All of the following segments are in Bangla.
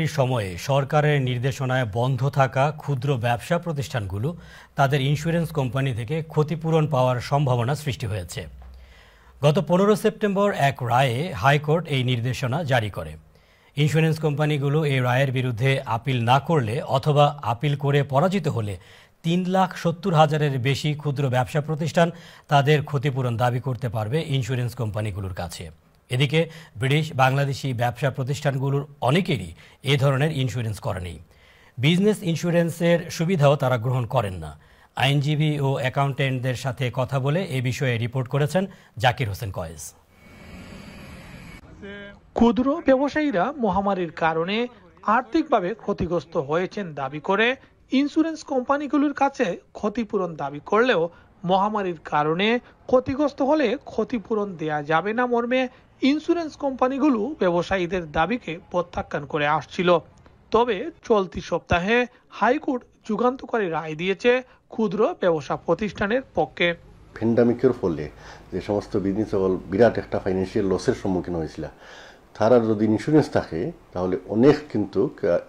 এই সময়ে সরকারের নির্দেশনায় বন্ধ থাকা ক্ষুদ্র ব্যবসা প্রতিষ্ঠানগুলো তাদের ইন্স্যুরেন্স কোম্পানি থেকে ক্ষতিপূরণ পাওয়ার সম্ভাবনা সৃষ্টি হয়েছে। গত 15 সেপ্টেম্বর এক রায়ে হাইকোর্ট এই নির্দেশনা জারি করে। ইন্স্যুরেন্স কোম্পানিগুলো এই রায়ের বিরুদ্ধে আপিল না করলে অথবা আপিল করে পরাজিত হলে 3,70,000-এর বেশি ক্ষুদ্র ব্যবসা প্রতিষ্ঠান তাদের ক্ষতিপূরণ দাবি করতে পারবে ইন্স্যুরেন্স কোম্পানিগুলোর কাছে। এদিকে ব্রিটিশ বাংলাদেশি ব্যবসা প্রতিষ্ঠানগুলোর অনেকেরই এ ধরনের ইন্স্যুরেন্স করা নেই। বিজনেস ইন্স্যুরেন্সের সুবিধাও তারা গ্রহণ করেন না। আইনজীবী ও অ্যাকাউন্টেন্টদের সাথে কথা বলে এ বিষয়ে রিপোর্ট করেছেন জাকির হোসেন কয়েস। ক্ষুদ্র ব্যবসায়ীরা মহামারীর কারণে আর্থিকভাবে ক্ষতিগ্রস্ত হয়েছেন দাবি করে ইন্স্যুরেন্স কোম্পানিগুলোর কাছে ক্ষতিপূরণ দাবি করলেও মহামারীর কারণে ক্ষতিগ্রস্ত হলে ক্ষতিপূরণ দেয়া যাবে না মর্মে ইন্স্যুরেন্স কোম্পানিগুলো ব্যবসায়ীদের দাবিকে প্রত্যাখ্যান করে আসছিল। তবে চলতি সপ্তাহে হাইকোর্ট যুগান্তকারী রায় দিয়েছে ক্ষুদ্র ব্যবসা প্রতিষ্ঠানের পক্ষে। প্যান্ডামিকের ফলে যে সমস্ত বিজনেস বিরাট একটা ফাইন্যান্সিয়াল লসের সম্মুখীন হয়েছিল, তারা যদি ইন্স্যুরেন্স থাকে তাহলে অনেক কিন্তু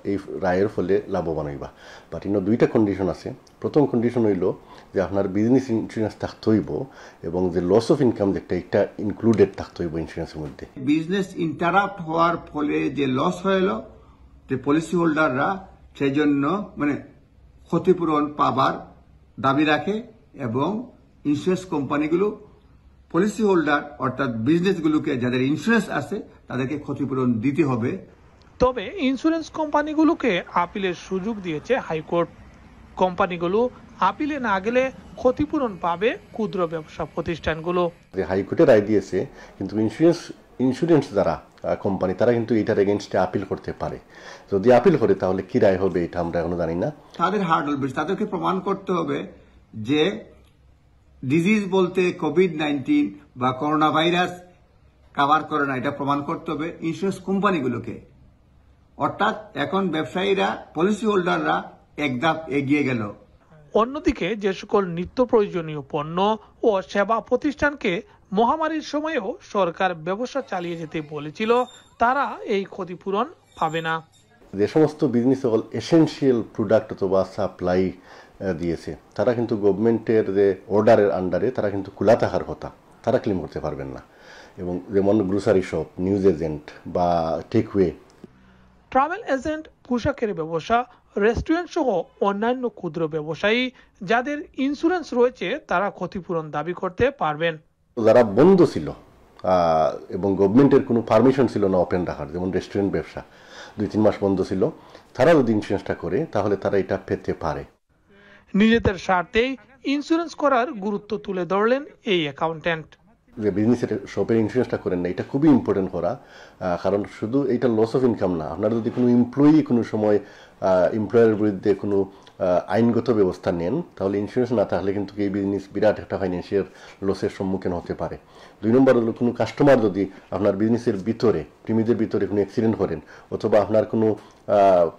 এই রায়ের ফলে লাভবান হইবা। বাট দুইটা কন্ডিশন আছে। প্রথম কন্ডিশন হইল যে আপনার বিজনেস ইন্স্যুরেন্স থাকতে হইব এবং যে লস অফ ইনকাম যেটা এটা ইনক্লুডেড থাকতে হইব ইন্স্যুরেন্সের মধ্যে। বিজনেস ইন্টারাপ্ট হওয়ার ফলে যে লস হইল, যে পলিসি হোল্ডাররা সেই জন্য ক্ষতিপূরণ পাবার দাবি রাখে এবং ইন্স্যুরেন্স কোম্পানিগুলো পলিসি হোল্ডার অর্থাৎ বিজনেসগুলোকে যাদের ইন্স্যুরেন্স আছে তাদেরকে ক্ষতিপূরণ দিতে হবে। তবে ইন্স্যুরেন্স কোম্পানিগুলোকে আপিলের সুযোগ দিয়েছে হাইকোর্ট। কোম্পানিগুলো আপিলে না গেলে ক্ষতিপূরণ পাবে ক্ষুদ্র ব্যবসা প্রতিষ্ঠানগুলো। হাইকোর্টে রায় দিয়েছে, কিন্তু ইন্স্যুরেন্স যারা কোম্পানি তারা কিন্তু এটার এগেইনস্টে আপিল করতে পারে। যদি আপিল করে তাহলে কি রায় হবে এটা আমরা এখনো জানি না। তাদের হার্ডল বেশি, তাদেরকে প্রমাণ করতে হবে যে ডিজিজ বলতে কোভিড-19 বা করোনা ভাইরাস কভার করে না, এটা প্রমাণ করতে হবে ইন্স্যুরেন্স কোম্পানিগুলোকে। অর্থাৎ এখন ব্যবসায়ীরা পলিসি হোল্ডাররা এক ধাপ এগিয়ে গেল। অন্যদিকে যে সকল নিত্য প্রয়োজনীয় পণ্য ও সেবা প্রতিষ্ঠানকে মহামারীর সময়েও সরকার ব্যবসা চালিয়ে যেতে বলেছিল, তারা এই ক্ষতিপূরণ পাবে না। যে সমস্ত বিজনেস এসেনশিয়াল প্রোডাক্ট অথবা সাপ্লাই দিয়েছে তারা কিন্তু গভর্নমেন্টের যে অর্ডারের আন্ডারে তারা কিন্তু খোলা থাকার কথা, তারা ক্লেম করতে পারবেন না। এবং যেমন গ্রোসারি শপ, নিউজ এজেন্ট বা টেকওয়ে, ট্রাভেল এজেন্ট, পোশাকের ব্যবসা, রেস্টুরেন্ট সহ অন্যান্য ক্ষুদ্র ব্যবসায়ী যাদের ইন্স্যুরেন্স রয়েছে তারা ক্ষতিপূরণ দাবি করতে পারবেন। যারা বন্ধ ছিল এবং গভর্নমেন্টের কোনো পারমিশন ছিল না ওপেন রাখার, যেমন রেস্টুরেন্ট ব্যবসা 2-3 মাস বন্ধ ছিল, তারা যদি ইন্স্যুরেন্সটা করে তাহলে তারা এটা পেতে পারে। নিজেদের স্বার্থেই ইন্স্যুরেন্স করার গুরুত্ব তুলে ধরলেন এই অ্যাকাউন্টেন্ট। যে বিজনেসের শপের ইন্স্যুরেন্সটা করেন না, এটা খুবই ইম্পর্টেন্ট করা। কারণ শুধু এটা লস অফ ইনকাম না, আপনারা যদি কোনো এমপ্লয়ি কোনো সময় এমপ্লয়ারের বিরুদ্ধে কোনো আইনগত ব্যবস্থা নেন তাহলে ইন্স্যুরেন্স না থাকলে কিন্তু এই বিজনেস বিরাট একটা ফাইন্যান্সিয়াল লসের সম্মুখীন হতে পারে। 2 নম্বর হলো কোনো কাস্টমার যদি আপনার বিজনেসের ভিতরে প্রিমিজের ভিতরে কোনো অ্যাক্সিডেন্ট করেন অথবা আপনার কোনো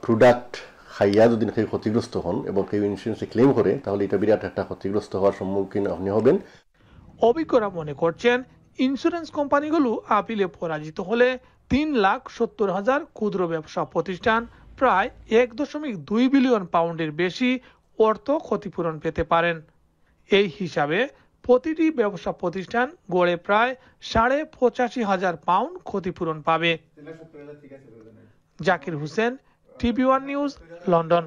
প্রোডাক্ট খাইয়া যদি ক্ষতিগ্রস্ত হন এবং কেউ ইন্স্যুরেন্সে ক্লেম করে তাহলে এটা বিরাট একটা ক্ষতিগ্রস্ত হওয়ার সম্মুখীন আপনি হবেন। অভিজ্ঞরা মনে করছেন ইন্স্যুরেন্স কোম্পানিগুলো আপিলে পরাজিত হলে 3,70,000 ক্ষুদ্র ব্যবসা প্রতিষ্ঠান প্রায় 1.2 বিলিয়ন পাউন্ডের বেশি অর্থ ক্ষতিপূরণ পেতে পারেন। এই হিসাবে প্রতিটি ব্যবসা প্রতিষ্ঠান গড়ে প্রায় 85,500 পাউন্ড ক্ষতিপূরণ পাবে। Zakir Hossain, TV1 news, London.